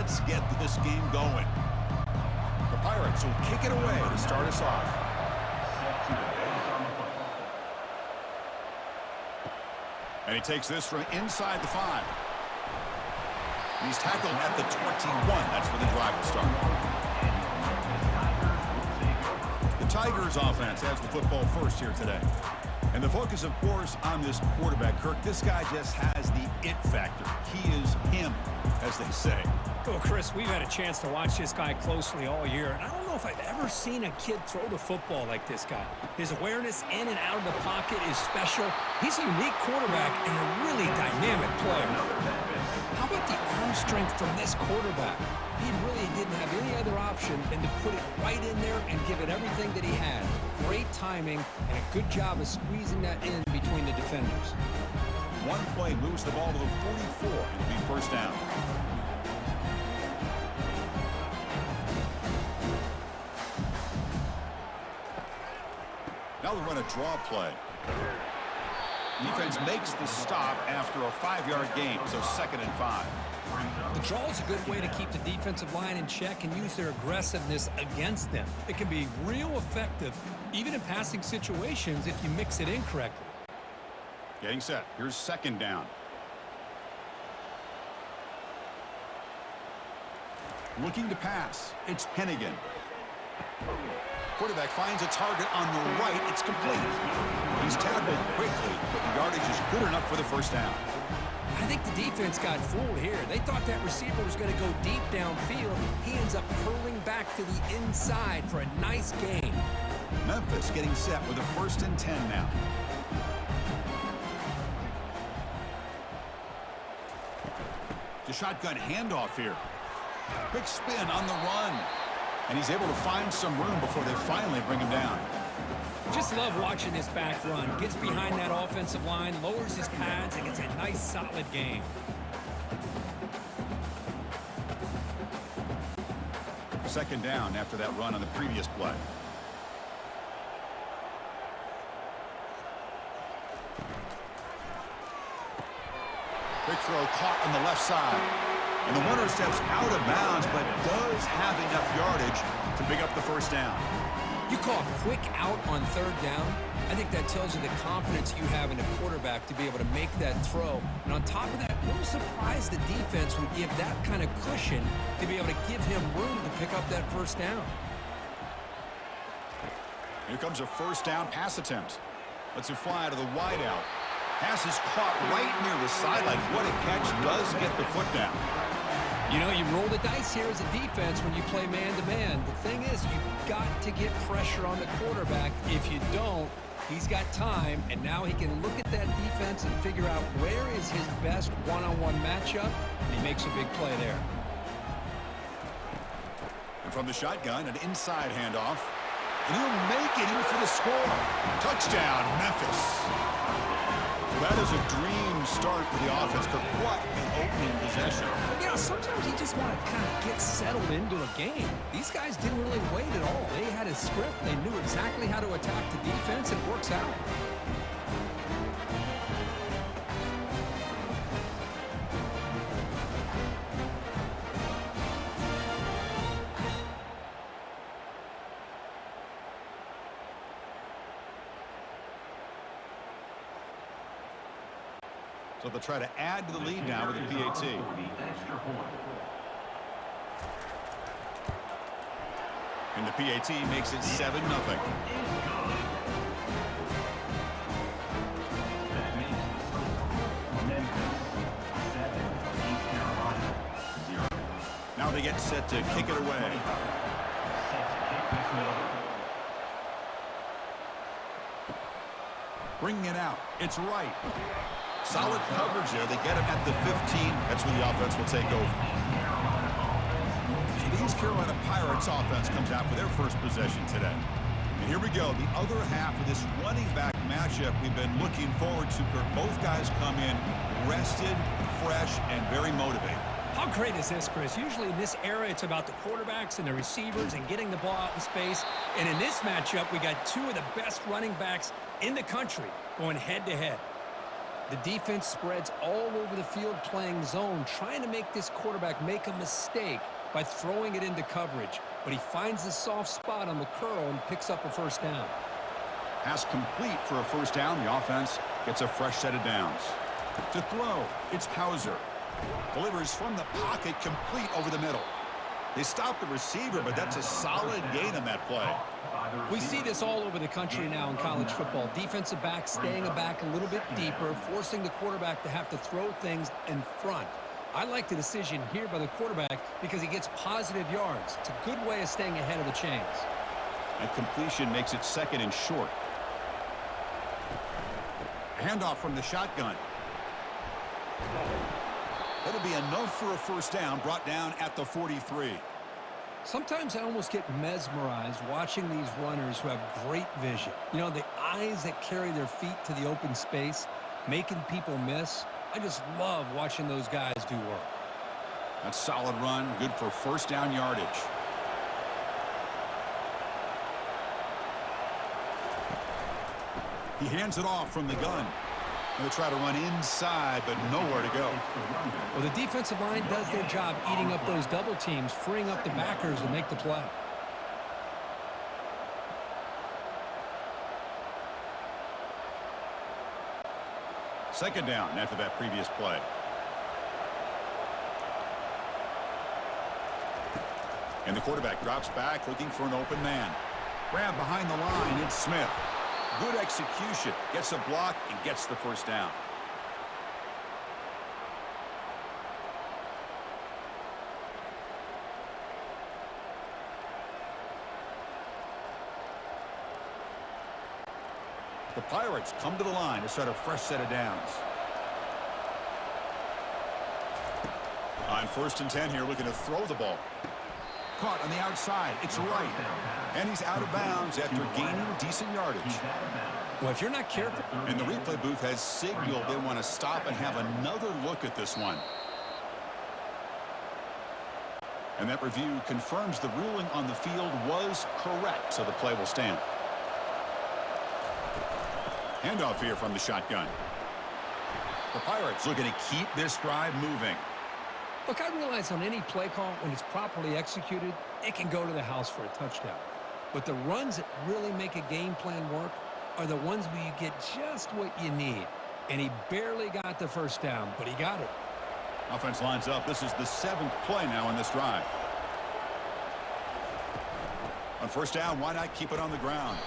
Let's get this game going. The Pirates will kick it away to start us off. And he takes this from inside the 5. He's tackled at the 21. That's where the drive will start. The Tigers offense has the football first here today. And the focus, of course, on this quarterback, Kirk. This guy just has the it factor. He is him, as they say. Well, Chris, we've had a chance to watch this guy closely all year, and I don't know if I've ever seen a kid throw the football like this guy. His awareness in and out of the pocket is special. He's a unique quarterback and a really dynamic player. How about the arm strength from this quarterback? He really didn't have any other option than to put it right in there and give it everything that he had. Great timing and a good job of squeezing that in between the defenders. One play moves the ball to the 44. It'll be first down. Now they run a draw play. Defense makes the stop after a 5-yard gain, so 2nd and 5. The draw is a good way to keep the defensive line in check and use their aggressiveness against them. It can be real effective, even in passing situations, if you mix it in correctly. Getting set. Here's 2nd down. Looking to pass. It's Hennigan. Quarterback finds a target on the right. It's complete. He's tackled quickly, but the yardage is good enough for the first down. I think the defense got fooled here. They thought that receiver was going to go deep downfield. He ends up curling back to the inside for a nice gain. Memphis getting set with a 1st and 10 now. The shotgun handoff here. Quick spin on the run. And he's able to find some room before they finally bring him down. Just love watching this back run. Gets behind that offensive line, lowers his pads, and gets a nice, solid gain. Second down after that run on the previous play. Quick throw caught on the left side. And the runner steps out of bounds, but does have enough yardage to pick up the first down. You call quick out on 3rd down. I think that tells you the confidence you have in a quarterback to be able to make that throw. And on top of that, a little surprised the defense would give that kind of cushion to be able to give him room to pick up that first down. Here comes a first down pass attempt. Lets it fly to the wideout. Pass is caught right near the sideline. What a catch. Does get the foot down. You know, you roll the dice here as a defense when you play man-to-man. The thing is, you've got to get pressure on the quarterback. If you don't, he's got time, and now he can look at that defense and figure out where is his best one-on-one matchup, and he makes a big play there. And from the shotgun, an inside handoff. And he'll make it in for the score. Touchdown, Memphis. That is a dream start for the offense. What an opening possession. You know, sometimes you just want to kind of get settled into a game. These guys didn't really wait at all. They had a script. They knew exactly how to attack the defense, and it works out. So they'll try to add to the lead now with the PAT. And the PAT makes it 7-0. Now they get set to kick it away. Bringing it out. It's right. Solid coverage there. They get him at the 15. That's where the offense will take over. So the East Carolina Pirates offense comes out for their first possession today. And here we go. The other half of this running back matchup we've been looking forward to. Both guys come in rested, fresh, and very motivated. How great is this, Chris? Usually in this era, it's about the quarterbacks and the receivers and getting the ball out in space. And in this matchup, we got two of the best running backs in the country going head-to-head. The defense spreads all over the field playing zone, trying to make this quarterback make a mistake by throwing it into coverage. But he finds the soft spot on the curl and picks up a first down. Pass complete for a first down. The offense gets a fresh set of downs. To throw, it's Hauser. Delivers from the pocket, complete over the middle. They stop the receiver, but that's a solid gain on that play. We see this all over the country now in college football. Defensive backs staying back a little bit deeper, forcing the quarterback to have to throw things in front. I like the decision here by the quarterback because he gets positive yards. It's a good way of staying ahead of the chains. And completion makes it second and short. Handoff from the shotgun. That'll be enough for a first down, brought down at the 43. Sometimes I almost get mesmerized watching these runners who have great vision. You know, the eyes that carry their feet to the open space, making people miss. I just love watching those guys do work. That's a solid run, good for first down yardage. He hands it off from the gun. They'll try to run inside, but nowhere to go. Well, the defensive line does their job eating up those double teams, freeing up the backers to make the play. Second down after that previous play. And the quarterback drops back looking for an open man. Grab behind the line, it's Smith. Good execution, gets a block, and gets the first down. The Pirates come to the line to start a fresh set of downs. On 1st and 10 here, looking to throw the ball. Caught on the outside. It's right. And he's out of bounds after gaining decent yardage. Well, if you're not careful. And the replay booth has signaled they want to stop and have another look at this one. And that review confirms the ruling on the field was correct, so the play will stand. Handoff here from the shotgun. The Pirates looking to keep this drive moving. Look, I realize on any play call, when it's properly executed, it can go to the house for a touchdown. But the runs that really make a game plan work are the ones where you get just what you need. And he barely got the first down, but he got it. Offense lines up. This is the 7th play now in this drive. On first down, why not keep it on the ground?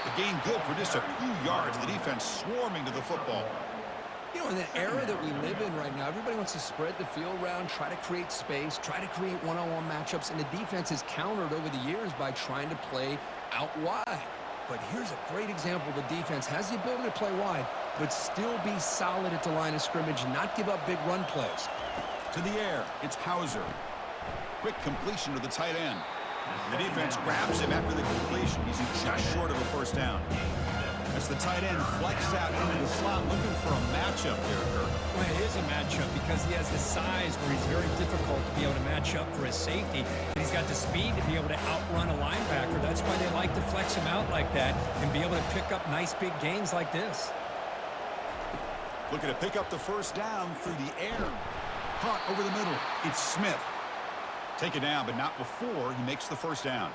The gain good for just a few yards. The defense swarming to the football. You know, in the era that we live in right now, everybody wants to spread the field around, try to create space, try to create one-on-one matchups, and the defense has countered over the years by trying to play out wide. But here's a great example. The defense has the ability to play wide, but still be solid at the line of scrimmage and not give up big run plays. To the air, it's Hauser. Quick completion to the tight end. The defense grabs him after the completion. He's just short of a first down. As the tight end flexed out into the slot looking for a matchup there, Kirk. Well, it is a matchup because he has the size where he's very difficult to be able to match up for his safety. And he's got the speed to be able to outrun a linebacker. That's why they like to flex him out like that and be able to pick up nice big gains like this. Looking to pick up the first down through the air. Caught over the middle. It's Smith. Taken down, but not before he makes the first down.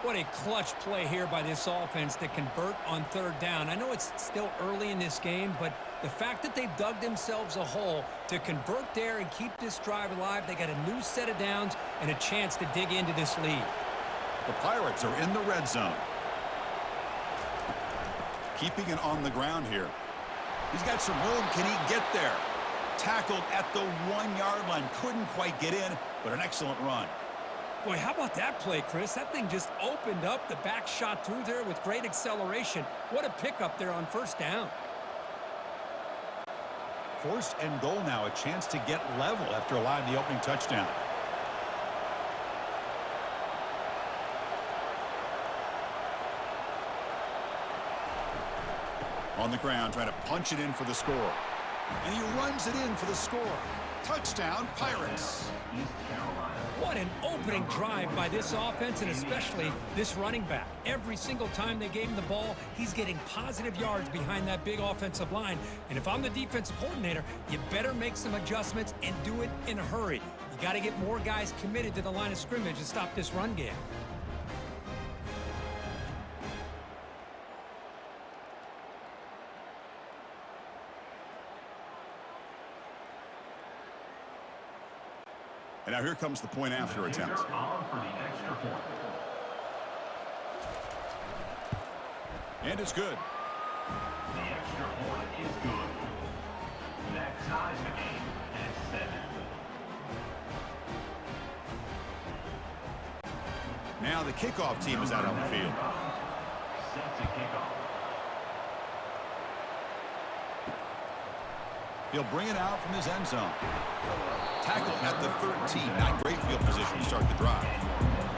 What a clutch play here by this offense to convert on third down. I know it's still early in this game, but the fact that they've dug themselves a hole to convert there and keep this drive alive, they got a new set of downs and a chance to dig into this lead. The Pirates are in the red zone. Keeping it on the ground here. He's got some room. Can he get there? Tackled at the 1-yard line. Couldn't quite get in, but an excellent run. Boy, how about that play, Chris? That thing just opened up. The back shot through there with great acceleration. What a pickup there on first down. 1st and goal now. A chance to get level after allowing the opening touchdown. On the ground, trying to punch it in for the score. And he runs it in for the score. Touchdown, Pirates. East Carolina. What an opening drive by this offense, and especially this running back. Every single time they gave him the ball, he's getting positive yards behind that big offensive line. And if I'm the defensive coordinator, you better make some adjustments and do it in a hurry. You got to get more guys committed to the line of scrimmage to stop this run game. And now here comes the point after attempt. And it's good. The extra point is good. That ties the game at 7. Now the kickoff team is out on the field. Set to kick off. He'll bring it out from his end zone. Tackle at the 13. Not great field position to start the drive.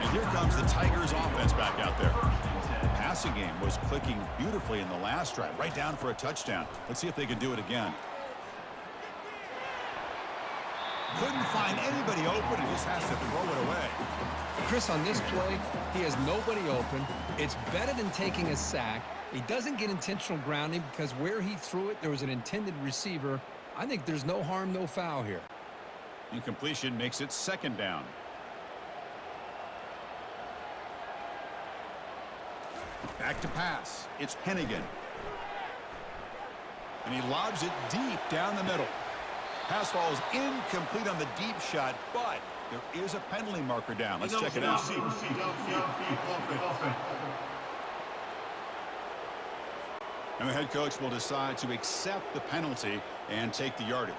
And here comes the Tigers offense back out there. The passing game was clicking beautifully in the last drive, right down for a touchdown. Let's see if they can do it again. Couldn't find anybody open and just has to throw it away. Chris, on this play, he has nobody open. It's better than taking a sack. He doesn't get intentional grounding because where he threw it, there was an intended receiver. I think there's no harm, no foul here. Incompletion makes it second down. Back to pass. It's Hennigan. And he lobs it deep down the middle. Pass falls incomplete on the deep shot, but there is a penalty marker down. Let's check it out. And the head coach will decide to accept the penalty and take the yardage.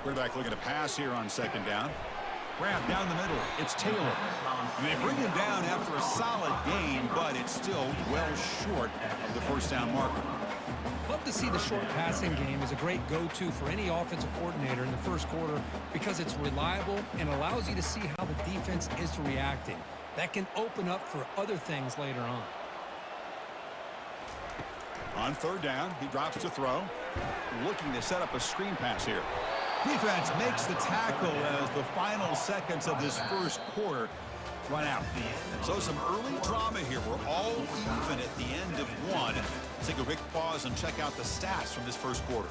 Quarterback looking to pass here on second down. Grab down the middle. It's Taylor. And they bring him down after a solid gain, but it's still well short of the first down marker. Love to see the short passing game as a great go-to for any offensive coordinator in the first quarter because it's reliable and allows you to see how the defense is reacting. That can open up for other things later on. On third down, he drops to throw. Looking to set up a screen pass here. Defense makes the tackle as the final seconds of this first quarter run out. So some early drama here. We're all even at the end of one. Let's take a quick pause and check out the stats from this first quarter.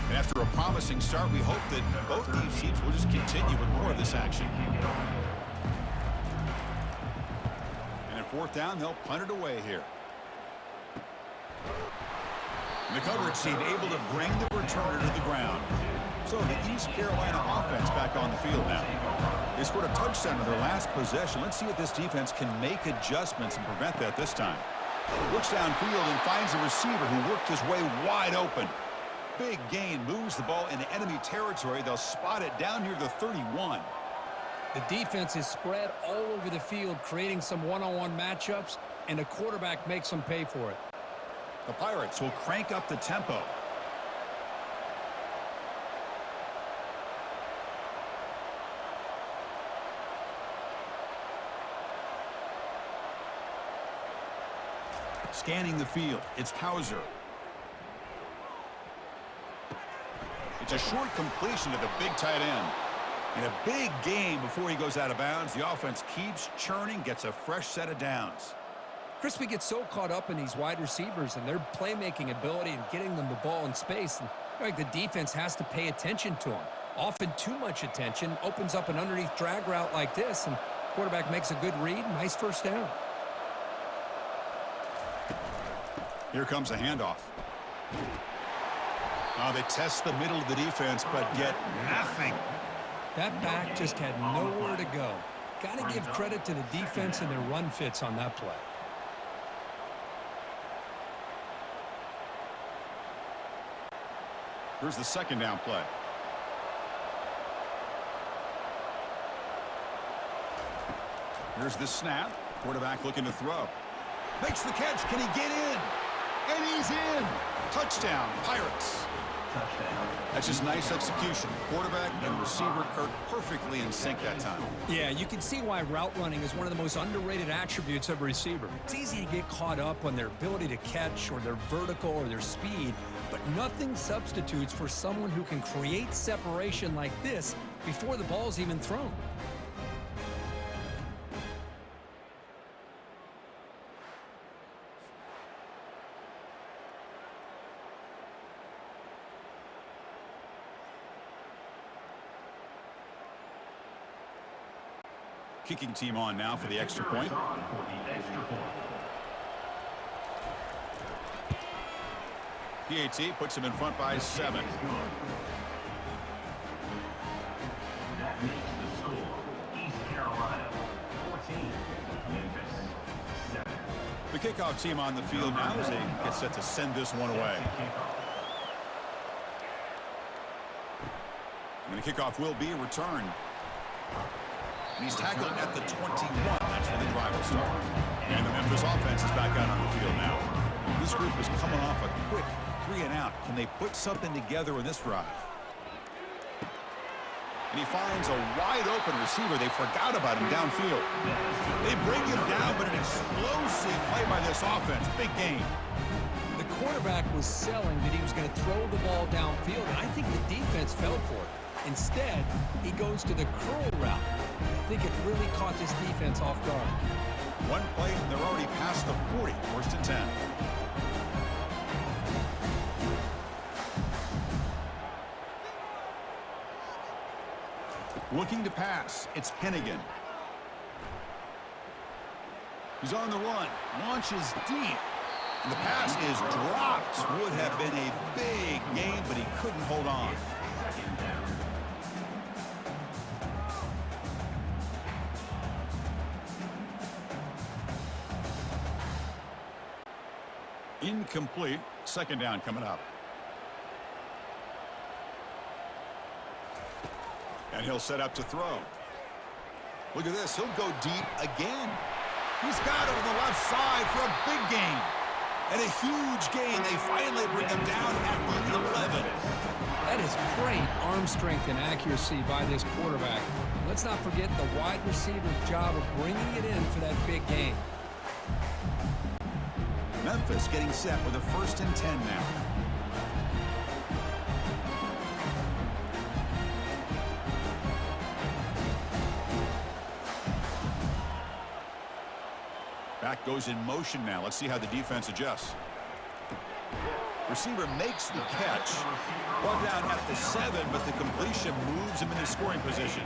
And after a promising start, we hope that both these teams will just continue with more of this action. And at fourth down, they'll punt it away here. And the coverage team able to bring the returner to the ground. So the East Carolina offense back on the field now. They scored a touchdown in their last possession. Let's see if this defense can make adjustments and prevent that this time. Looks downfield and finds a receiver who worked his way wide open. Big gain, moves the ball into enemy territory. They'll spot it down near the 31. The defense is spread all over the field, creating some one-on-one matchups, and the quarterback makes them pay for it. The Pirates will crank up the tempo. Scanning the field, it's Hauser. It's a short completion to the big tight end. In a big game before he goes out of bounds, the offense keeps churning, gets a fresh set of downs. Chris, we get so caught up in these wide receivers and their playmaking ability and getting them the ball in space. And like the defense has to pay attention to them. Often too much attention opens up an underneath drag route like this, and quarterback makes a good read. Nice first down. Here comes a handoff. They test the middle of the defense, but get nothing. That back just had nowhere to go. Got to give credit to the defense and their run fits on that play. Here's the second down play. Here's the snap. Quarterback looking to throw. Makes the catch. Can he get in? And he's in. Touchdown, Pirates. Touchdown. That's just nice execution. Quarterback and receiver Kirk perfectly in sync that time. Yeah, you can see why route running is one of the most underrated attributes of a receiver. It's easy to get caught up on their ability to catch or their vertical or their speed, but nothing substitutes for someone who can create separation like this before the ball's even thrown. Kicking team on now for the extra point. On for the extra point. PAT puts him in front by 7. Is good. That makes the score East Carolina 14, Memphis 7. The kickoff team on the field now as they get set to send this one away. And the kickoff will be returned. And he's tackled at the 21. That's where the drive will start. And the Memphis offense is back out on the field now. This group is coming off a quick 3 and out. Can they put something together in this drive? And he finds a wide open receiver. They forgot about him downfield. They bring him down, but an explosive play by this offense. Big game. The quarterback was selling that he was going to throw the ball downfield, and I think the defense fell for it. Instead, he goes to the curl route. I think it really caught this defense off guard. One play, and they're already past the 40. 1st and 10. Looking to pass. It's Hennigan. He's on the run. Launches deep. And the pass is dropped. Would have been a big game, but he couldn't hold on. Second down. Incomplete. 2nd down coming up. And he'll set up to throw. Look at this. He'll go deep again. He's got it on the left side for a big gain. And a huge gain. They finally bring him down at the 11. That is great arm strength and accuracy by this quarterback. Let's not forget the wide receiver's job of bringing it in for that big gain. Memphis getting set with a 1st and 10 now. Back goes in motion now. Let's see how the defense adjusts. Receiver makes the catch. Ball down at the 7, but the completion moves him into scoring position.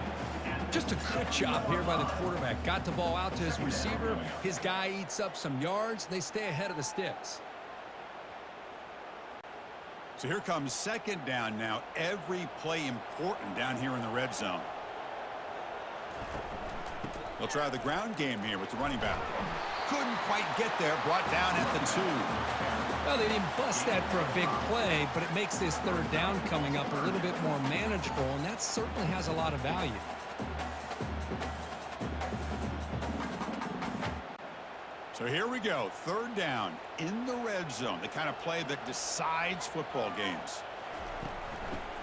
Just a good job here by the quarterback. Got the ball out to his receiver. His guy eats up some yards. They stay ahead of the sticks. So here comes 2nd down now. Every play important down here in the red zone. They'll try the ground game here with the running back. Couldn't quite get there. Brought down at the 2. Well, they didn't bust that for a big play, but it makes this 3rd down coming up a little bit more manageable, and that certainly has a lot of value. So here we go. 3rd down in the red zone. The kind of play that decides football games.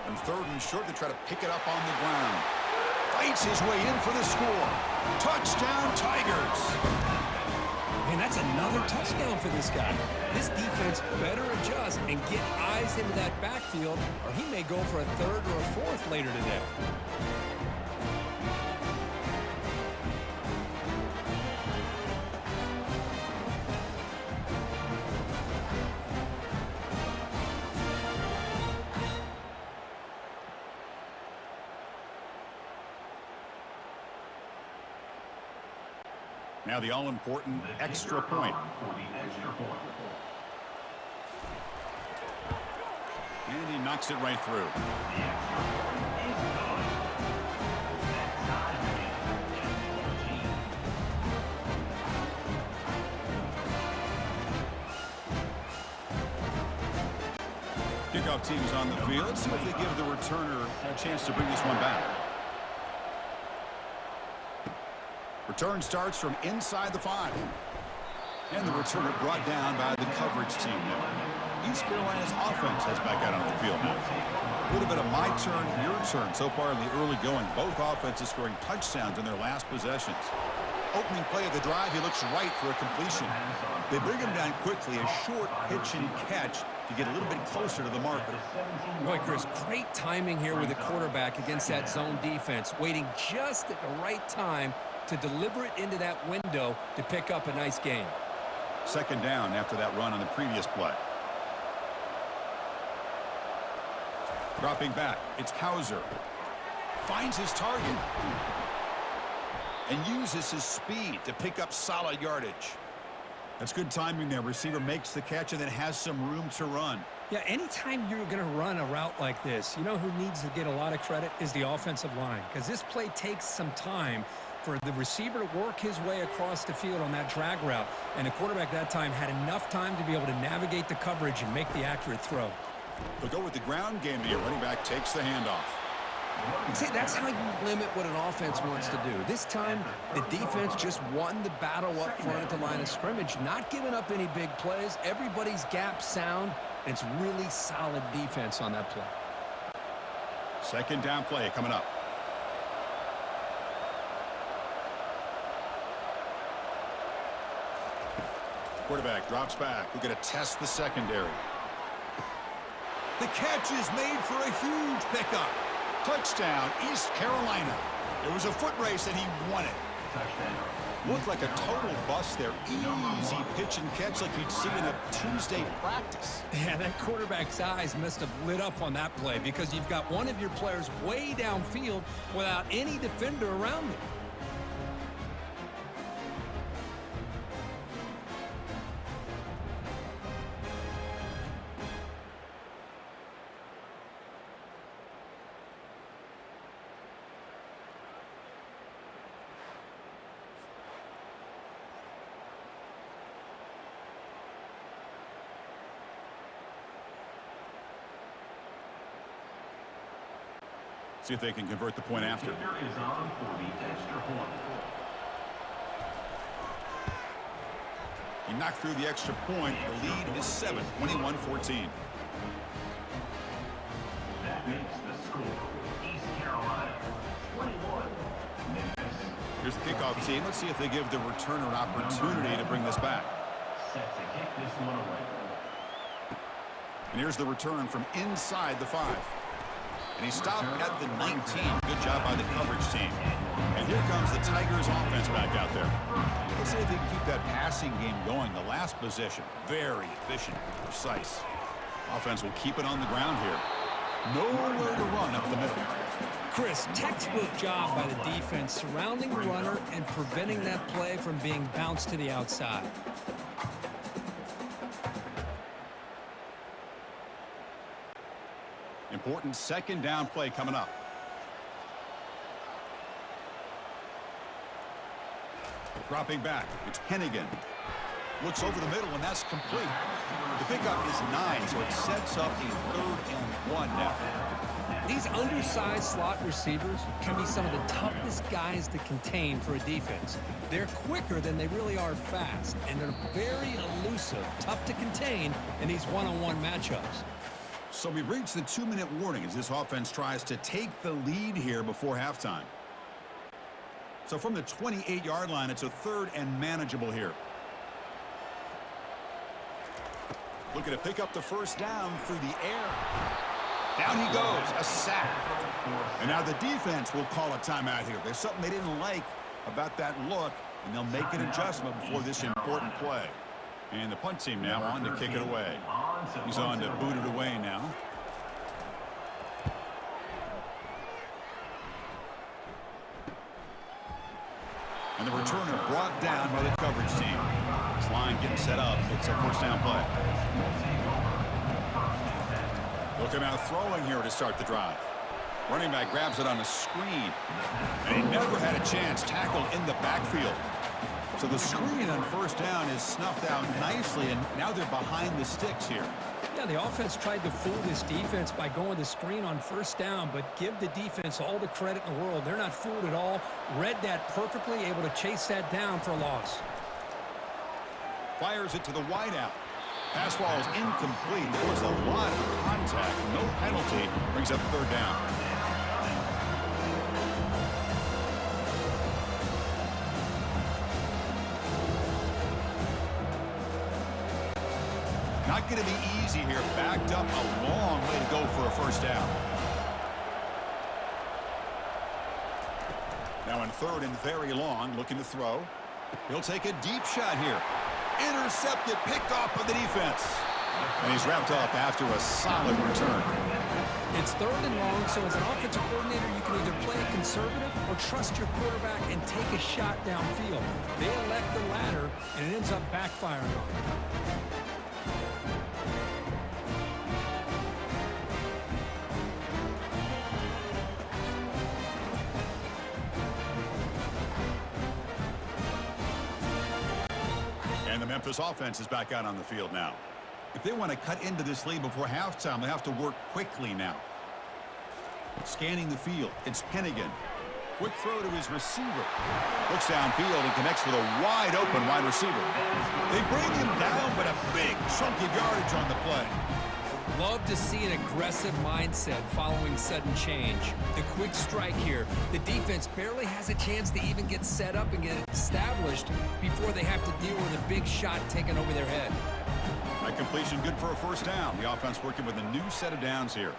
And 3rd and short, they try to pick it up on the ground. Fights his way in for the score. Touchdown, Tigers. And that's another touchdown for this guy. This defense better adjust and get eyes into that backfield, or he may go for a 3rd or a 4th later today. Now the all-important extra point. For the extra point. And he knocks it right through. The extra point is good. That ties the game at 14. Kickoff team's on the field. Let's see if they give the returner a chance to bring this one back. Return starts from inside the 5. And the returner brought down by the coverage team there. East Carolina's offense has back out on the field now. A little bit of my turn, your turn so far in the early going. Both offenses scoring touchdowns in their last possessions. Opening play of the drive, he looks right for a completion. They bring him down quickly, a short pitch and catch to get a little bit closer to the marker. Boy, Chris, great timing here with the quarterback against that zone defense, waiting just at the right time to deliver it into that window to pick up a nice gain. Second down after that run on the previous play. Dropping back, it's Hauser. Finds his target. And uses his speed to pick up solid yardage. That's good timing there. Receiver makes the catch and then has some room to run. Yeah, anytime you're going to run a route like this, you know who needs to get a lot of credit is the offensive line, because this play takes some time for the receiver to work his way across the field on that drag route, and the quarterback that time had enough time to be able to navigate the coverage and make the accurate throw. They'll go with the ground game here. Running back takes the handoff. See, that's how you limit what an offense wants to do. This time, the defense just won the battle up front at the line of scrimmage, not giving up any big plays. Everybody's gap sound. It's really solid defense on that play. Second down play coming up. Quarterback drops back. We're going to test the secondary. The catch is made for a huge pickup. Touchdown, East Carolina. It was a foot race, and he won it. Looked like a total bust there. Easy pitch and catch like you'd see in a Tuesday practice. Yeah, that quarterback's eyes must have lit up on that play because you've got one of your players way downfield without any defender around him. See if they can convert the point after. Is on for the extra point. He knocked through the extra point. The lead is 7, 21-14. That makes the score East Carolina 21, Memphis. Here's the kickoff team. Let's see if they give the returner an opportunity to bring this back. Set to kick this one away. And here's the return from inside the 5. And he stopped at the 19. Good job by the coverage team. And here comes the Tigers offense back out there. Let's see if they can keep that passing game going. The last possession, very efficient and precise. Offense will keep it on the ground here. Nowhere to run up the middle. Chris, textbook job by the defense surrounding the runner and preventing that play from being bounced to the outside. Important second down play coming up. Dropping back, it's Hennigan. Looks over the middle, and that's complete. The pickup is 9, so it sets up a 3rd and 1 now. These undersized slot receivers can be some of the toughest guys to contain for a defense. They're quicker than they really are fast, and they're very elusive, tough to contain in these one-on-one matchups. So we've reached the 2-minute warning as this offense tries to take the lead here before halftime. So from the 28-yard line, it's a 3rd and manageable here. Looking to pick up the first down through the air. Down he goes, a sack. And now the defense will call a timeout here. There's something they didn't like about that look, and they'll make an adjustment before this important play. And the punt team now on to kick it away. He's on to boot it away now. And the returner brought down by the coverage team. This line getting set up. It's a first down play. Looking out throwing here to start the drive. Running back grabs it on the screen. And he never had a chance. Tackled in the backfield. So the screen on first down is snuffed out nicely, and now they're behind the sticks here. Yeah, the offense tried to fool this defense by going the screen on first down, but give the defense all the credit in the world. They're not fooled at all. Read that perfectly, able to chase that down for a loss. Fires it to the wideout. Pass ball is incomplete. There was a lot of contact. No penalty. Brings up third down. Not going to be easy here. Backed up a long way to go for a first down. Now in third and very long, looking to throw. He'll take a deep shot here. Intercepted, picked off by the defense. And he's wrapped up after a solid return. It's third and long, so as an offensive coordinator, you can either play it conservative or trust your quarterback and take a shot downfield. They elect the latter, and it ends up backfiring on them. And the Memphis offense is back out on the field now. If they want to cut into this lead before halftime, they have to work quickly now. Scanning the field, it's Hennigan. Quick throw to his receiver. Looks downfield and connects with a wide-open wide receiver. They bring him down, but a big chunk of yardage on the play. Love to see an aggressive mindset following sudden change. The quick strike here. The defense barely has a chance to even get set up and get established before they have to deal with a big shot taken over their head. That completion good for a first down. The offense working with a new set of downs here.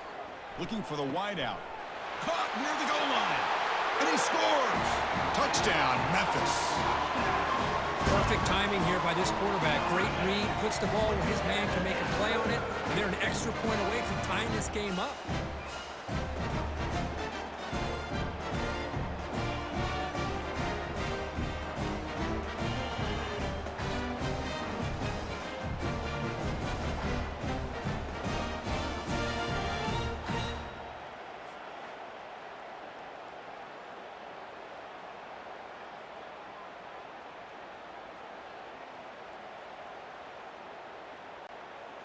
Looking for the wideout. Caught near the goal line. And he scores. Touchdown, Memphis. Perfect timing here by this quarterback. Great read, puts the ball where his man can make a play on it, and they're an extra point away from tying this game up.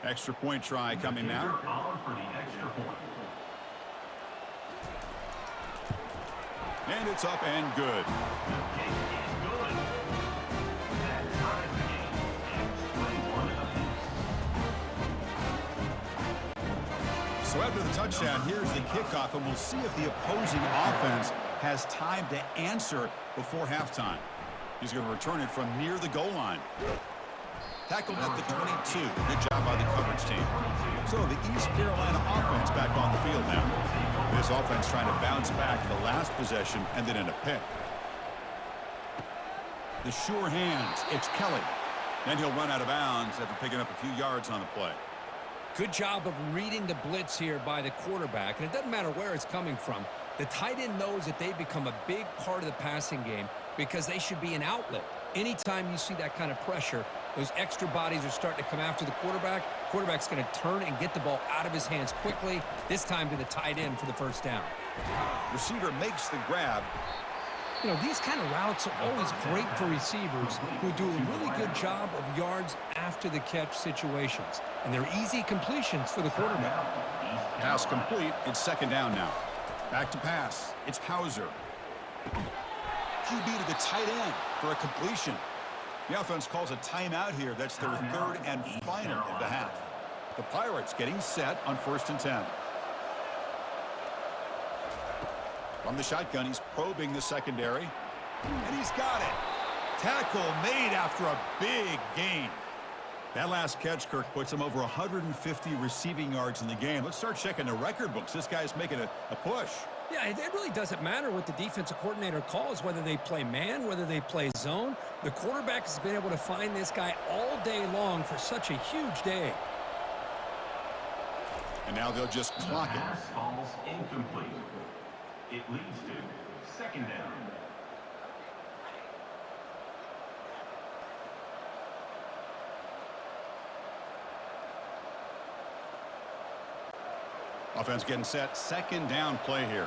Extra point try coming now. For the extra point. And it's up and good. The kick is good. That ties the game. It's 21 apiece. So after the touchdown, here's the kickoff, and we'll see if the opposing offense has time to answer before halftime. He's going to return it from near the goal line. Tackled at the 22. Good job by the coverage team. So the East Carolina offense back on the field now. This offense trying to bounce back the last possession and then in a pick. The sure hands. It's Kelly. Then he'll run out of bounds after picking up a few yards on the play. Good job of reading the blitz here by the quarterback, and it doesn't matter where it's coming from. The tight end knows that they become a big part of the passing game because they should be an outlet. Anytime you see that kind of pressure, those extra bodies are starting to come after the quarterback. Quarterback's going to turn and get the ball out of his hands quickly, this time to the tight end for the first down. Receiver makes the grab. You know, these kind of routes are always great for receivers who do a really good job of yards after the catch situations. And they're easy completions for the quarterback. Pass complete. It's second down now. Back to pass. It's Hauser. QB to the tight end for a completion. The offense calls a timeout here. That's their third and final of the half. The Pirates getting set on 1st and 10. From the shotgun, he's probing the secondary. And he's got it. Tackle made after a big gain. That last catch, Kirk, puts him over 150 receiving yards in the game. Let's start checking the record books. This guy's making a push. Yeah, it really doesn't matter what the defensive coordinator calls, whether they play man, whether they play zone. The quarterback has been able to find this guy all day long for such a huge day. And now they'll just clock it. Pass falls incomplete. It leads to second down. Offense getting set. Second down play here.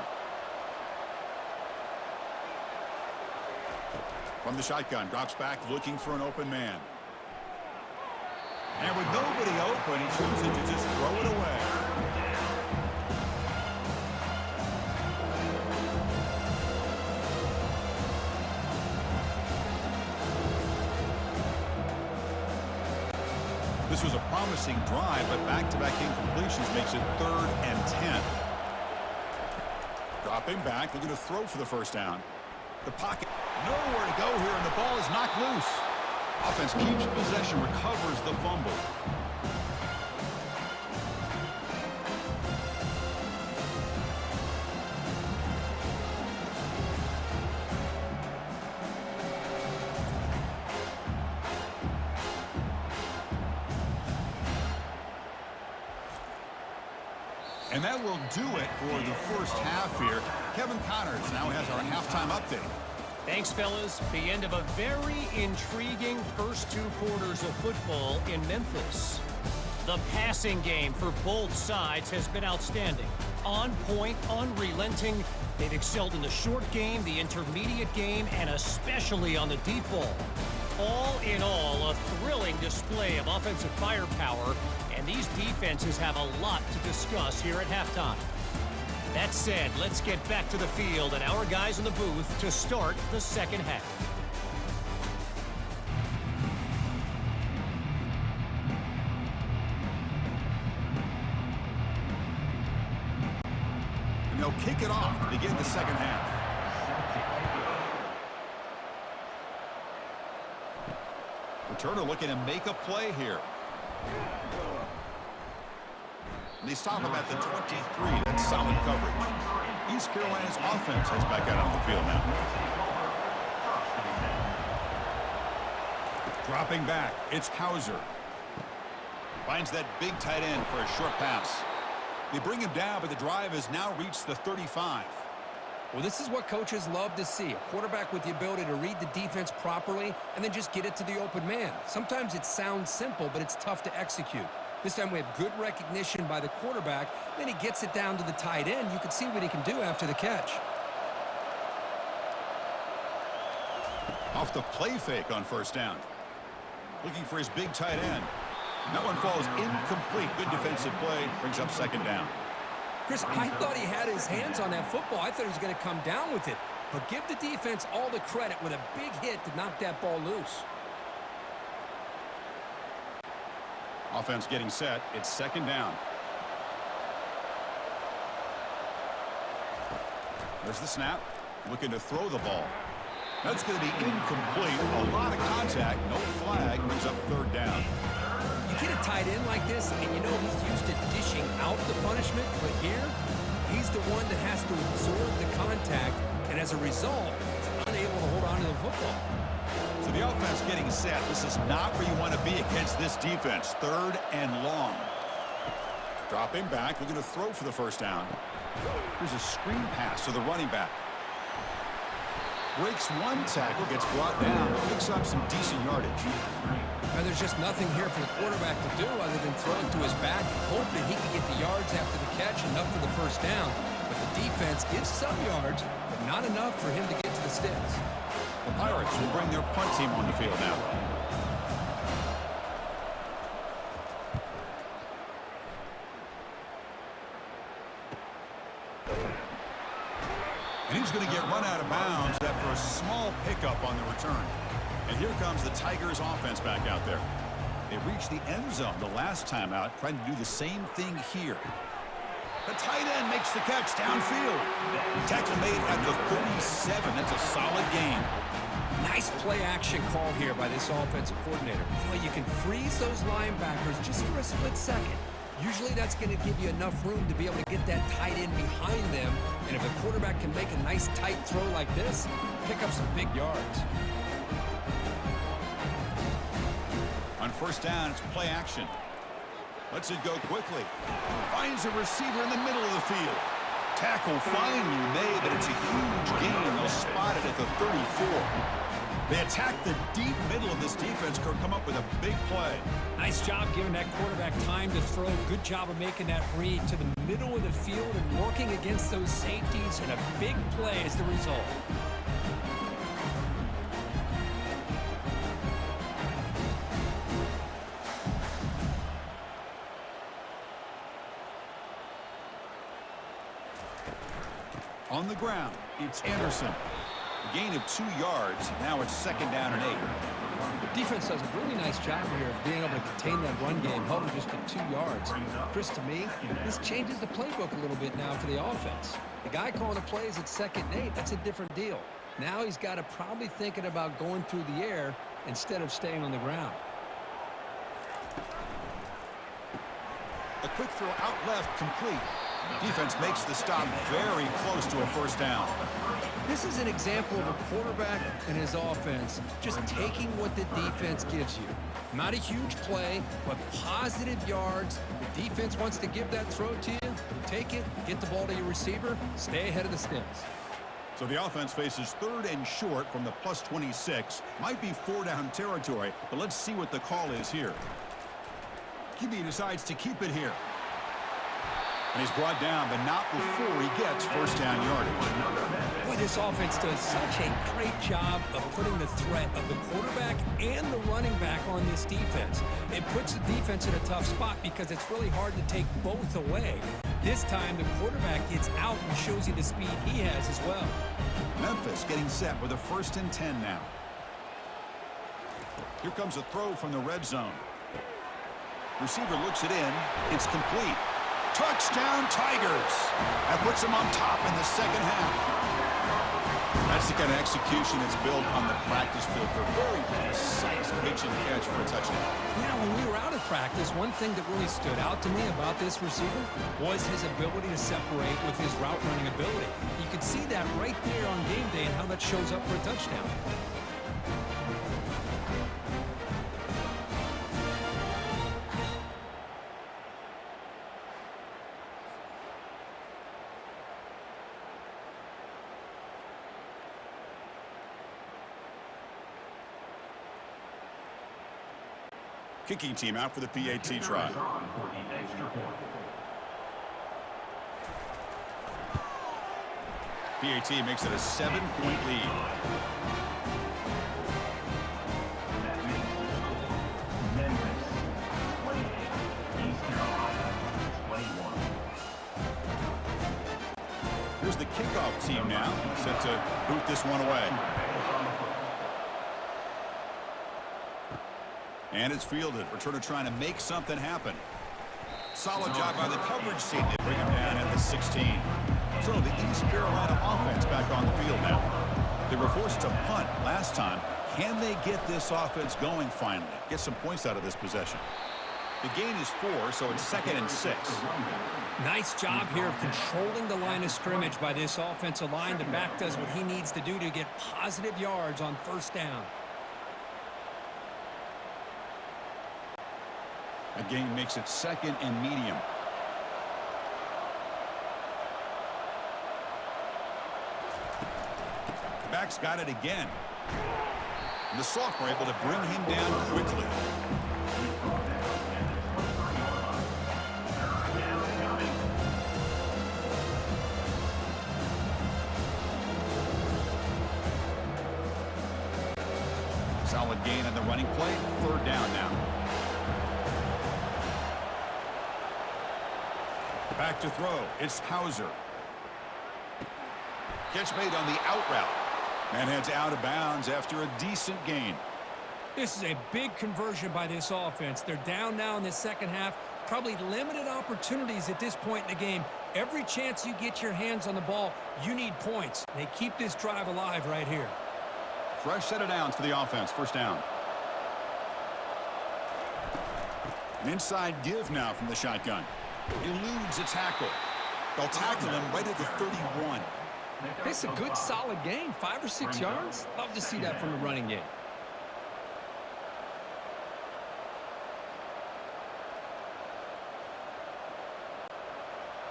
From the shotgun, drops back looking for an open man. And with nobody open, he chooses to just throw it away. This was a promising drive, but back-to-back incompletions makes it 3rd and 10. Dropping back, looking to throw for the first down. The pocket, nowhere to go here, and the ball is knocked loose. Offense keeps possession, recovers the fumble. And that will do it for the first half here. Kevin Connors now has our halftime update. Thanks, fellas. The end of a very intriguing first 2 quarters of football in Memphis. The passing game for both sides has been outstanding. On point, unrelenting. They've excelled in the short game, the intermediate game, and especially on the deep ball. All in all, a thrilling display of offensive firepower, and these defenses have a lot to discuss here at halftime. That said, let's get back to the field and our guys in the booth to start the second half. And they'll kick it off to begin the second half. Returner looking to make a play here. And they stop him at the 23. That's solid coverage. East Carolina's offense heads back out on the field now. Dropping back, it's Hauser. Finds that big tight end for a short pass. They bring him down, but the drive has now reached the 35. Well, this is what coaches love to see. A quarterback with the ability to read the defense properly and then just get it to the open man. Sometimes it sounds simple, but it's tough to execute. This time we have good recognition by the quarterback. Then he gets it down to the tight end. You can see what he can do after the catch. Off the play fake on first down. Looking for his big tight end. That one falls incomplete. Good defensive play. Brings up second down. Chris, I thought he had his hands on that football. I thought he was going to come down with it. But give the defense all the credit with a big hit to knock that ball loose. Offense getting set. It's second down. There's the snap. Looking to throw the ball. That's going to be incomplete. A lot of contact. No flag. Brings up third down. You get a tight end like this, and you know he's used to dishing out the punishment, but here, he's the one that has to absorb the contact, and as a result, he's unable to hold on to the football. So the offense getting set. This is not where you want to be against this defense. Third and long. Dropping back, looking to throw for the first down. Here's a screen pass to the running back. Breaks one tackle, gets brought down, picks up some decent yardage. And there's just nothing here for the quarterback to do other than throw it to his back and hope that he can get the yards after the catch, enough for the first down. But the defense gives some yards, but not enough for him to get to the sticks. The Pirates will bring their punt team on the field now. And he's going to get run out of bounds after a small pickup on the return. And here comes the Tigers offense back out there. They reached the end zone the last time out, trying to do the same thing here. The tight end makes the catch downfield. Tackle made at the 37. That's a solid gain. Nice play action call here by this offensive coordinator. You know, you can freeze those linebackers just for a split second. Usually that's going to give you enough room to be able to get that tight end behind them. And if a quarterback can make a nice tight throw like this, pick up some big yards. On first down, it's play action. Lets it go quickly. Finds a receiver in the middle of the field. Tackle finally made, but it's a huge gain. They'll spot it at the 34. They attack the deep middle of this defense, come up with a big play. Nice job giving that quarterback time to throw. Good job of making that read to the middle of the field and working against those safeties, and a big play is the result. On the ground, it's Anderson. Gain of 2 yards. Now it's 2nd down and 8. Defense does a really nice job here of being able to contain that run game, held them just to 2 yards. Chris, to me, this changes the playbook a little bit now for the offense. The guy calling the plays at 2nd and 8, that's a different deal. Now he's got to probably thinking about going through the air instead of staying on the ground. A quick throw out left, complete. Defense makes the stop very close to a 1st down. This is an example of a quarterback and his offense just taking what the defense gives you. Not a huge play, but positive yards. The defense wants to give that throw to you. You take it, get the ball to your receiver, stay ahead of the sticks. So the offense faces 3rd and short from the +26. Might be 4-down territory, but let's see what the call is here. QB decides to keep it here. And he's brought down, but not before he gets 1st down yardage. Boy, this offense does such a great job of putting the threat of the quarterback and the running back on this defense. It puts the defense in a tough spot because it's really hard to take both away. This time, the quarterback gets out and shows you the speed he has as well. Memphis getting set with a 1st and 10 now. Here comes a throw from the red zone. Receiver looks it in. It's complete. Touchdown, Tigers. That puts them on top in the 2nd half. That's the kind of execution that's built on the practice field for very precise pitch and catch for a touchdown. You know, when we were out of practice, one thing that really stood out to me about this receiver was his ability to separate with his route running ability. You could see that right there on game day and how that shows up for a touchdown. Kicking team out for the PAT try. PAT makes it a 7-point lead. Memphis 28, East Carolina 21. Here's the kickoff team now, set to boot this one away. And it's fielded. Returner trying to make something happen. Solid job by the coverage team. They bring him down at the 16. So the East Carolina offense back on the field now. They were forced to punt last time. Can they get this offense going finally? Get some points out of this possession. The gain is 4, so it's 2nd and 6. Nice job here of controlling the line of scrimmage by this offensive line. The back does what he needs to do to get positive yards on 1st down. The gain makes it 2nd and medium. The back's got it again. And the sophomore able to bring him down quickly. Solid gain on the running play. 3rd down now. Back to throw. It's Hauser. Catch made on the out route. Man heads out of bounds after a decent gain. This is a big conversion by this offense. They're down now in the 2nd half. Probably limited opportunities at this point in the game. Every chance you get your hands on the ball, you need points. They keep this drive alive right here. Fresh set of downs for the offense. 1st down. An inside give now from the shotgun. Eludes a tackle. They'll tackle him right at the 31. It's a good, solid game. 5 or 6 yards. Love to see that from the running game.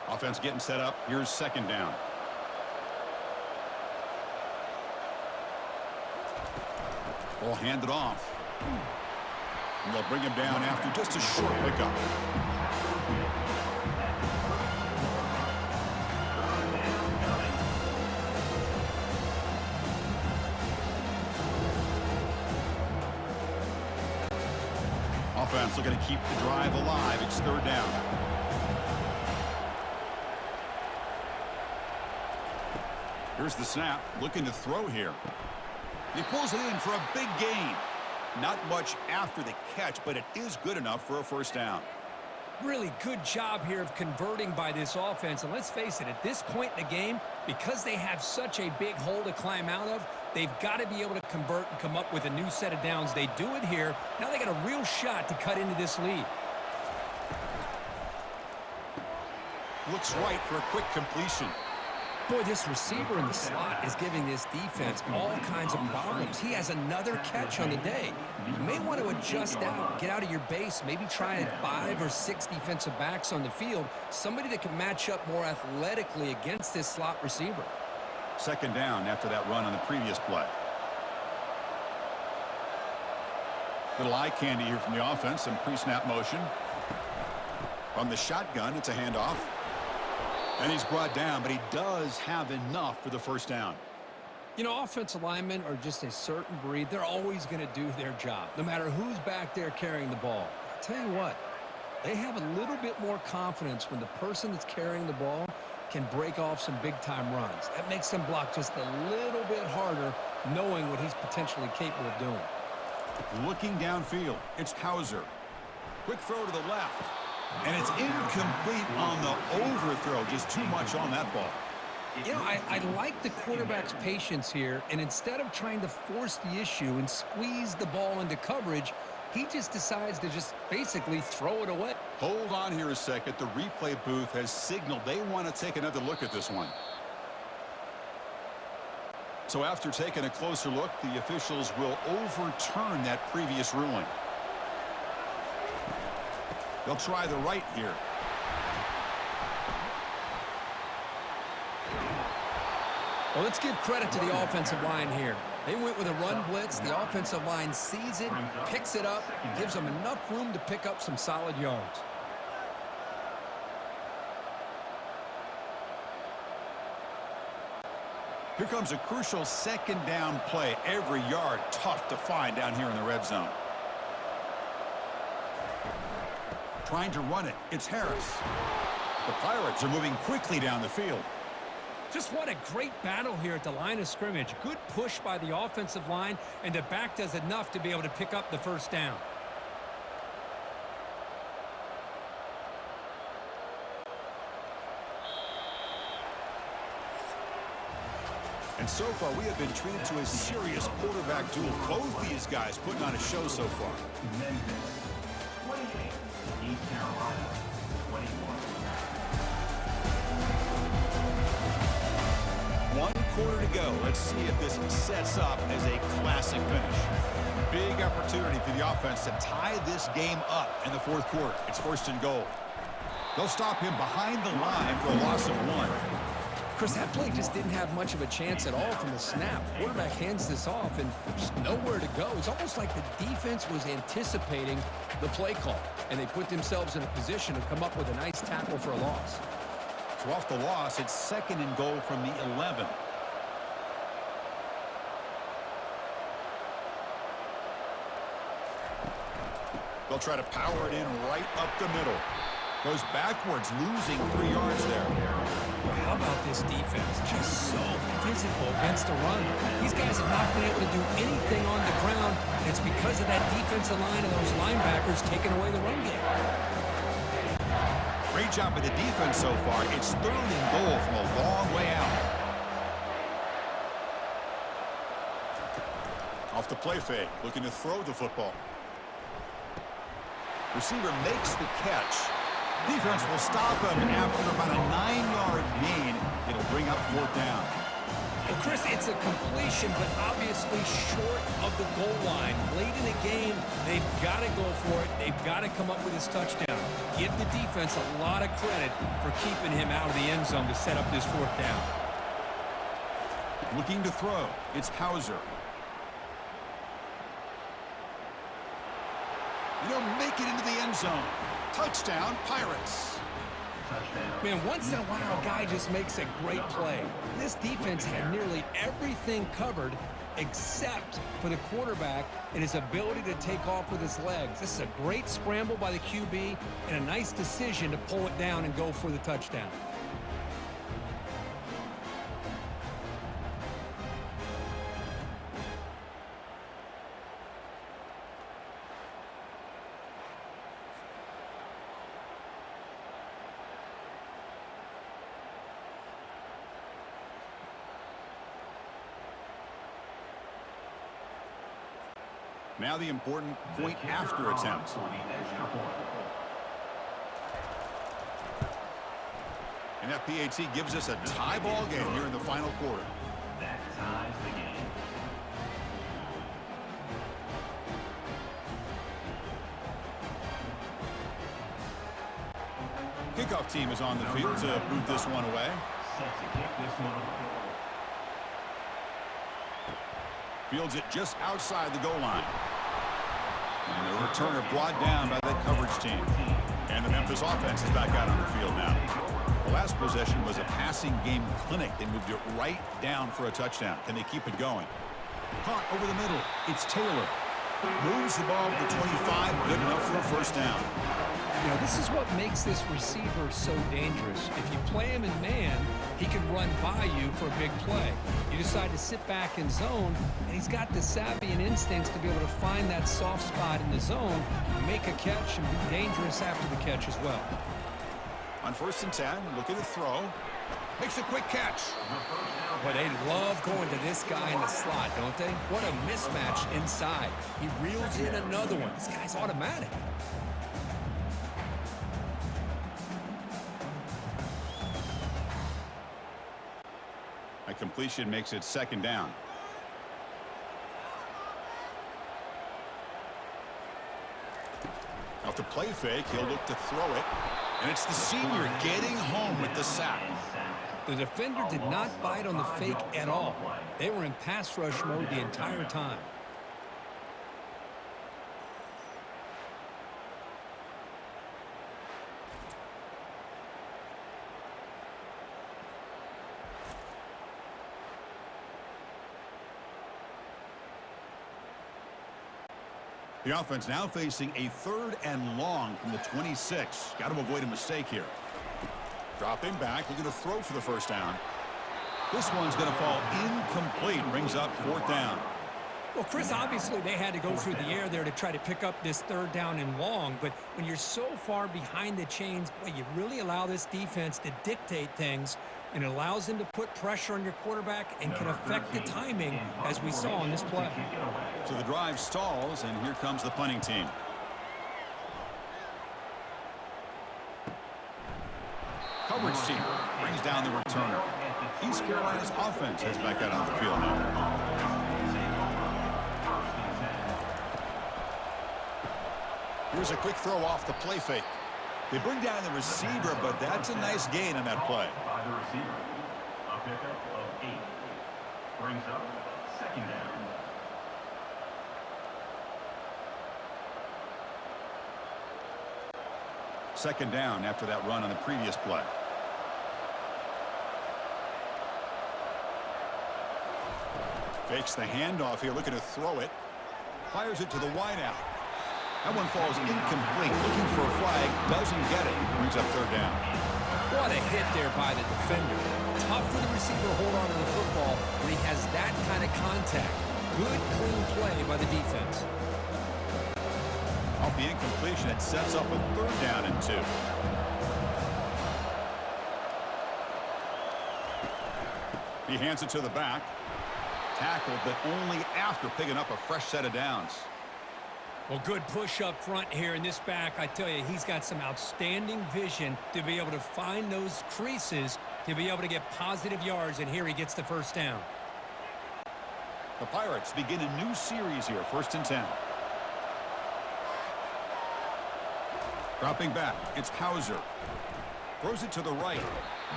Offense getting set up. Here's 2nd down. Ball handed off. And they'll bring him down after just a short pickup. Offense looking to keep the drive alive. It's 3rd down. Here's the snap, looking to throw here. He pulls it in for a big gain. Not much after the catch, but it is good enough for a first down. Really good job here of converting by this offense. And let's face it, at this point in the game, because they have such a big hole to climb out of, they've got to be able to convert and come up with a new set of downs. They do it here. Now they got a real shot to cut into this lead. Looks right for a quick completion. Boy, this receiver in the slot is giving this defense all kinds of problems. He has another catch on the day. You may want to adjust out, get out of your base, maybe try 5 or 6 defensive backs on the field, somebody that can match up more athletically against this slot receiver. Second down after that run on the previous play. Little eye candy here from the offense, some pre-snap motion. From the shotgun, it's a handoff. And he's brought down, but he does have enough for the first down. You know, offensive linemen are just a certain breed. They're always going to do their job, no matter who's back there carrying the ball. I'll tell you what, they have a little bit more confidence when the person that's carrying the ball can break off some big-time runs. That makes them block just a little bit harder, knowing what he's potentially capable of doing. Looking downfield, it's Hauser. Quick throw to the left. And it's incomplete on the overthrow. Just too much on that ball. You know, I like the quarterback's patience here, and instead of trying to force the issue and squeeze the ball into coverage, he just decides to just basically throw it away. Hold on here a second. The replay booth has signaled they want to take another look at this one. So after taking a closer look, the officials will overturn that previous ruling. They'll try the right here. Well, let's give credit to the offensive line here. They went with a run blitz. The offensive line sees it, picks it up, gives them enough room to pick up some solid yards. Here comes a crucial second down play. Every yard tough to find down here in the red zone. Trying to run it. It's Harris. The Pirates are moving quickly down the field. Just what a great battle here at the line of scrimmage. Good push by the offensive line, and the back does enough to be able to pick up the first down. And so far, we have been treated to a serious quarterback duel. Both these guys putting on a show so far. Memphis 28, East Carolina 21. 1 quarter to go. Let's see if this sets up as a classic finish. Big opportunity for the offense to tie this game up in the fourth quarter. It's 1st and goal. They'll stop him behind the line for a loss of 1. Chris, that play just didn't have much of a chance at all from the snap. Quarterback hands this off and just nowhere to go. It's almost like the defense was anticipating the play call, and they put themselves in a position to come up with a nice tackle for a loss. So off the loss, it's 2nd and goal from the 11. They'll try to power it in right up the middle. Goes backwards, losing 3 yards there. Well, how about this defense? Just so physical against the run. These guys have not been able to do anything on the ground, and it's because of that defensive line and those linebackers taking away the run game. Great job by the defense so far. It's 3rd and goal from a long way out. Off the play fake, looking to throw the football. Receiver makes the catch. Defense will stop him after about a 9-yard gain. It'll bring up 4th down. Well, Chris, it's a completion, but obviously short of the goal line. Late in the game, they've got to go for it. They've got to come up with this touchdown. Give the defense a lot of credit for keeping him out of the end zone to set up this 4th down. Looking to throw. It's Hauser. He'll make it into the end zone. Touchdown, Pirates. Man, once in a while, a guy just makes a great play. This defense had nearly everything covered except for the quarterback and his ability to take off with his legs. This is a great scramble by the QB and a nice decision to pull it down and go for the touchdown. Now the important point after attempt. For the extra point. And that PAT gives us a tie ball game here in the final quarter. That ties the game. Kickoff team is on the field to boot this one away. Set to kick this one away. Fields it just outside the goal line. And the returner brought down by that coverage team. And the Memphis offense is back out on the field now. The last possession was a passing game clinic. They moved it right down for a touchdown. Can they keep it going? Caught over the middle. It's Taylor. Moves the ball to the 25. Good enough for a first down. You know, this is what makes this receiver so dangerous. If you play him in man, he can run by you for a big play. You decide to sit back in zone, and he's got the savvy and instincts to be able to find that soft spot in the zone, make a catch, and be dangerous after the catch as well. On 1st and 10, looking to throw. Makes a quick catch. But they love going to this guy in the slot, don't they? What a mismatch inside. He reels in another one. This guy's automatic. A completion makes it 2nd down. Off the play fake, he'll look to throw it. And it's the senior getting home with the sack. The defender did not bite on the fake at all. They were in pass rush mode the entire time. The offense now facing a 3rd and long from the 26. Got to avoid a mistake here. Dropping back, looking to throw for the first down. This one's going to fall incomplete. Brings up 4th down. Well, Chris, obviously they had to go through the air there to try to pick up this 3rd down and long, but when you're so far behind the chains, boy, you really allow this defense to dictate things, and it allows them to put pressure on your quarterback and can affect the timing, as we saw on this play. So the drive stalls, and here comes the punting team. Coverage team brings down the returner. East Carolina's offense heads back out on the field now. Here's a quick throw off the play fake. They bring down the receiver, but that's a nice gain on that play. By the receiver. A pickup of 8. Brings up 2nd down. Second down after that run on the previous play. Fakes the handoff here, looking to throw it. Fires it to the wideout. That one falls incomplete. Looking for a flag, doesn't get it. Brings up 3rd down. What a hit there by the defender. Tough for the receiver to hold on to the football when he has that kind of contact. Good, clean play by the defense. Off the incompletion, it sets up a 3rd down and 2. He hands it to the back. Tackled, but only after picking up a fresh set of downs. Well, good push up front here in this back. I tell you, he's got some outstanding vision to be able to find those creases to be able to get positive yards, and here he gets the first down. The Pirates begin a new series here, 1st and 10. Dropping back, it's Hauser. Throws it to the right.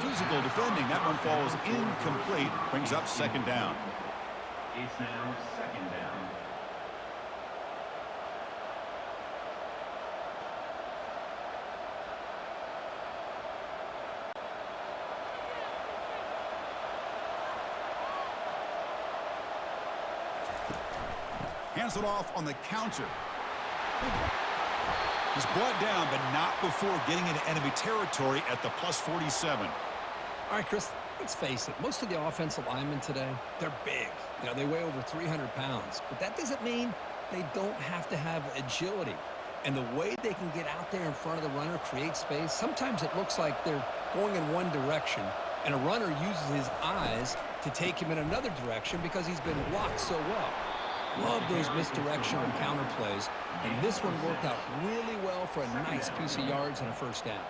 Physical defending, that one falls incomplete. Brings up 2nd down. It's now 2nd down. Hands it off on the counter. He's brought down, but not before getting into enemy territory at the +47. All right, Chris, let's face it. Most of the offensive linemen today, they're big. You know, they weigh over 300 pounds. But that doesn't mean they don't have to have agility. And the way they can get out there in front of the runner, create space, sometimes it looks like they're going in one direction, and a runner uses his eyes to take him in another direction because he's been blocked so well. Love those misdirection or counter plays, and this one worked out really well for a nice piece of yards and a first down.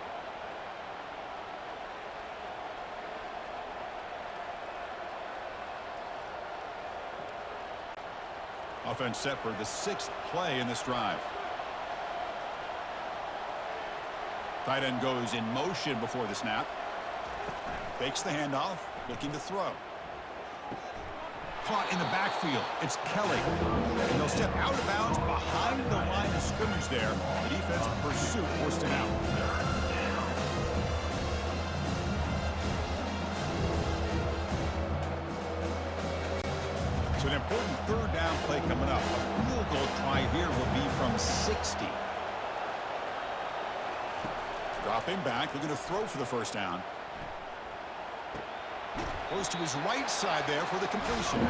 Offense set for the 6th play in this drive. Tight end goes in motion before the snap. Fakes the handoff, looking to throw. Caught in the backfield. It's Kelly. And they'll step out of bounds behind the line of scrimmage there. The defense pursuit forced him out. So an important third down play coming up. A field goal try here will be from 60. Dropping back, looking to throw for the first down. Goes to his right side there for the completion.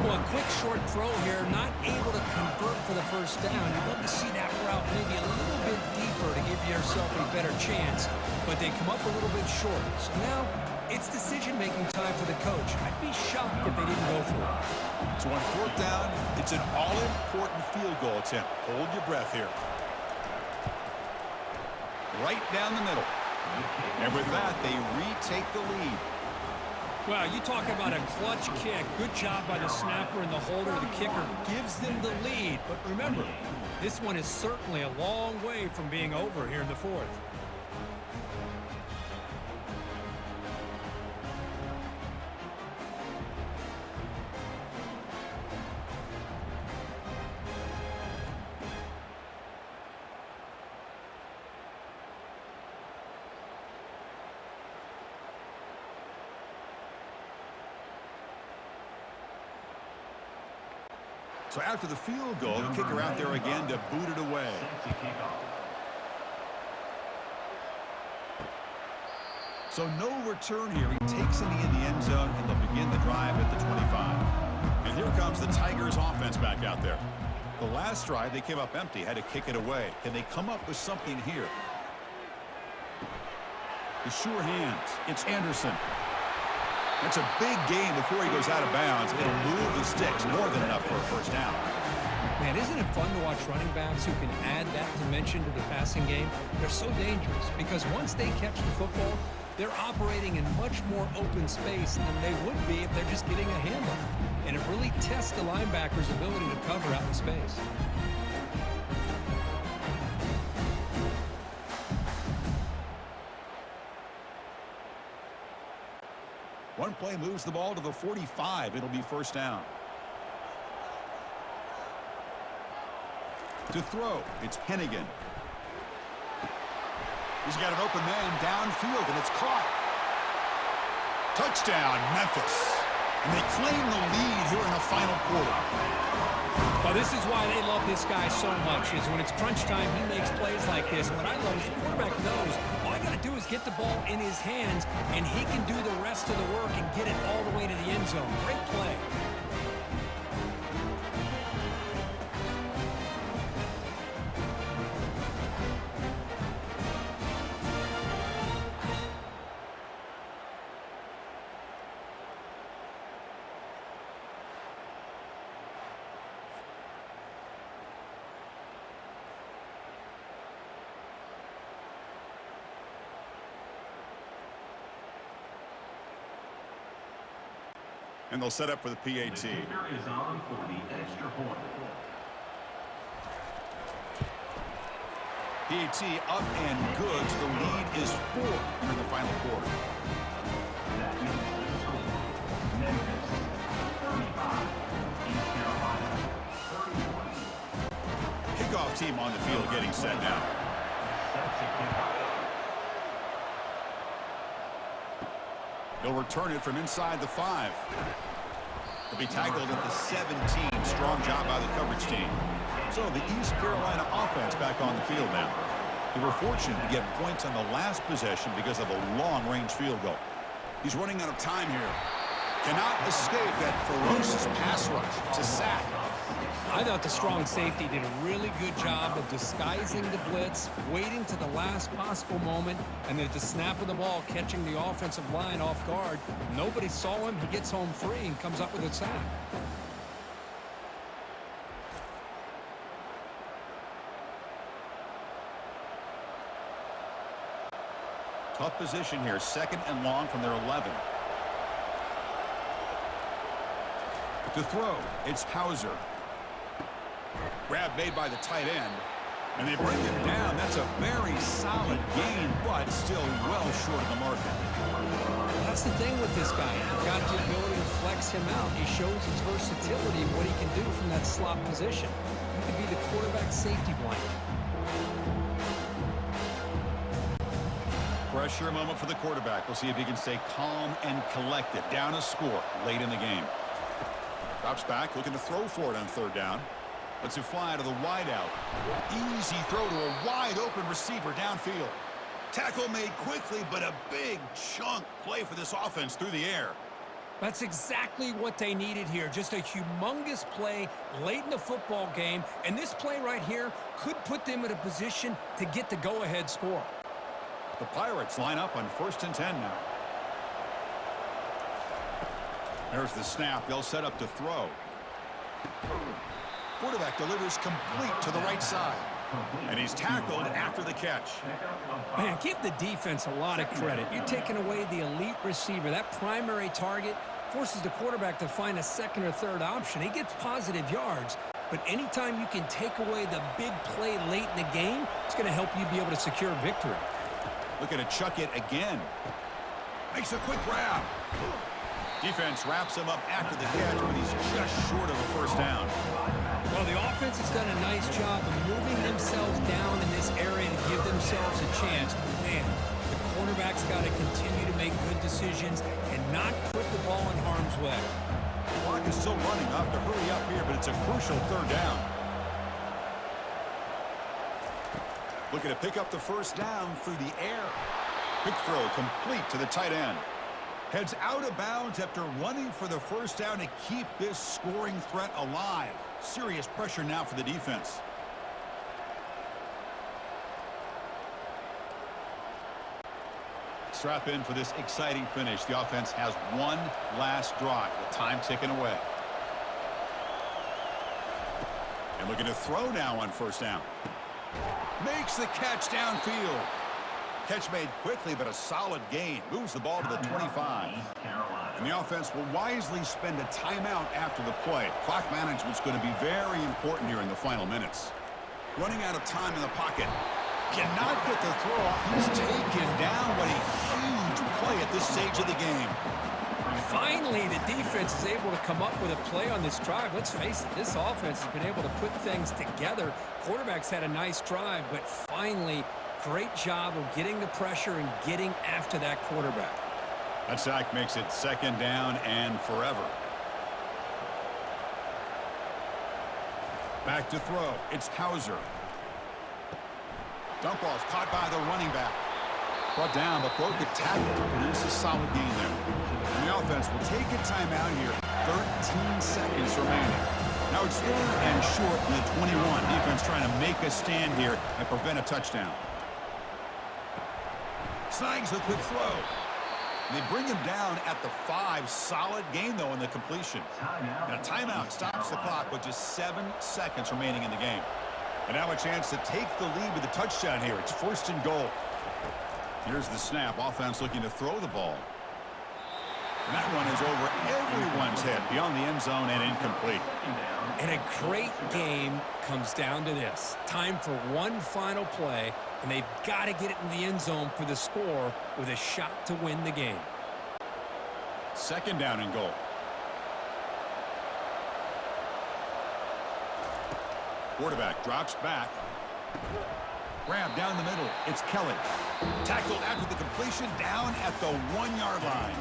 Well, a quick short throw here, not able to convert for the first down. You'd love to see that route maybe a little bit deeper to give yourself a better chance, but they come up a little bit short. So now it's decision-making time for the coach. I'd be shocked if they didn't go for it. So on fourth down, it's an all-important field goal attempt. Hold your breath here. Right down the middle. And with that, they retake the lead. Well, you talk about a clutch kick. Good job by the snapper and the holder. The kicker gives them the lead. But remember, this one is certainly a long way from being over here in the fourth. So after the field goal, the kicker out there again to boot it away. So no return here. He takes it in the end zone, and they'll begin the drive at the 25. And here comes the Tigers offense back out there. The last drive, they came up empty, had to kick it away. Can they come up with something here? The sure hands. It's Anderson. That's a big gain before he goes out of bounds. It'll move the sticks more than enough for a first down. Man, isn't it fun to watch running backs who can add that dimension to the passing game? They're so dangerous because once they catch the football, they're operating in much more open space than they would be if they're just getting a handoff. And it really tests the linebacker's ability to cover out in space. One play moves the ball to the 45. It'll be first down. To throw, it's Hennigan. He's got an open man downfield, and it's caught. Touchdown, Memphis. And they claim the lead here in the final quarter. Well, this is why they love this guy so much, is when it's crunch time, he makes plays like this. What I love is the quarterback knows all I got to do is get the ball in his hands, and he can do the rest of the work and get it all the way to the end zone. Great play. And they'll set up for the PAT. The kicker is on for the extra point. PAT up and good. So the lead is 4 here in the final quarter. That means the score. Memphis 35, East Carolina 31. Kickoff team on the field getting set now. Sets a kickoff. They'll return it from inside the 5. They'll be tackled at the 17. Strong job by the coverage team. So the East Carolina offense back on the field now. They were fortunate to get points on the last possession because of a long-range field goal. He's running out of time here. Cannot escape that ferocious pass rush. It's a sack. I thought the strong safety did a really good job of disguising the blitz, waiting to the last possible moment, and then at the snap of the ball, catching the offensive line off guard. Nobody saw him. He gets home free and comes up with a sack. Tough position here. 2nd and long from their 11. To throw, it's Hauser. Grab made by the tight end. And they bring him down. That's a very solid gain, but still well short of the market. That's the thing with this guy. You've got the ability to flex him out. He shows his versatility and what he can do from that slot position. He could be the quarterback safety blanket. Pressure moment for the quarterback. We'll see if he can stay calm and collected. Down a score late in the game. Drops back, looking to throw for it on 3rd down. Lets it fly to the wideout. Easy throw to a wide-open receiver downfield. Tackle made quickly, but a big chunk play for this offense through the air. That's exactly what they needed here. Just a humongous play late in the football game. And this play right here could put them in a position to get the go-ahead score. The Pirates line up on 1st and 10 now. There's the snap. They'll set up to throw. Quarterback delivers complete to the right side. And he's tackled after the catch. Man, give the defense a lot of credit. You're taking away the elite receiver. That primary target forces the quarterback to find a 2nd or 3rd option. He gets positive yards. But anytime you can take away the big play late in the game, it's going to help you be able to secure victory. Looking to chuck it again. Makes a quick grab. Defense wraps him up after the catch, but he's just short of a 1st down. Well, the offense has done a nice job of moving themselves down in this area to give themselves a chance. But, man, the quarterback's got to continue to make good decisions and not put the ball in harm's way. The clock is still running. I'll have to hurry up here, but it's a crucial 3rd down. Looking to pick up the 1st down through the air. Quick throw complete to the tight end. Heads out of bounds after running for the 1st down to keep this scoring threat alive. Serious pressure now for the defense. Strap in for this exciting finish. The offense has one last drive. The time ticking away. And looking to throw now on 1st down. Makes the catch downfield. Catch made quickly, but a solid gain. Moves the ball to the 25. And the offense will wisely spend a timeout after the play. Clock management's going to be very important here in the final minutes. Running out of time in the pocket. Cannot get the throw off. He's taken down. What a huge play at this stage of the game. Finally, the defense is able to come up with a play on this drive. Let's face it, this offense has been able to put things together. Quarterback's had a nice drive, but finally, great job of getting the pressure and getting after that quarterback. That sack makes it 2nd down and forever. Back to throw. It's Hauser. Dump off caught by the running back. Brought down, but broke the tackle to produce a solid gain there. And the offense will take a timeout here. 13 seconds remaining. Now it's 3rd and short in the 21. Defense trying to make a stand here and prevent a touchdown. Snags the quick throw. And they bring him down at the 5. Solid gain, though, in the completion. And a timeout stops the clock with just 7 seconds remaining in the game. And now a chance to take the lead with a touchdown here. It's 1st and goal. Here's the snap. Offense looking to throw the ball. And that one is over everyone's head beyond the end zone and incomplete. And a great game comes down to this. Time for one final play, and they've got to get it in the end zone for the score with a shot to win the game. 2nd down and goal. Quarterback drops back. Grab down the middle. It's Kelly. Tackled after the completion down at the 1-yard line.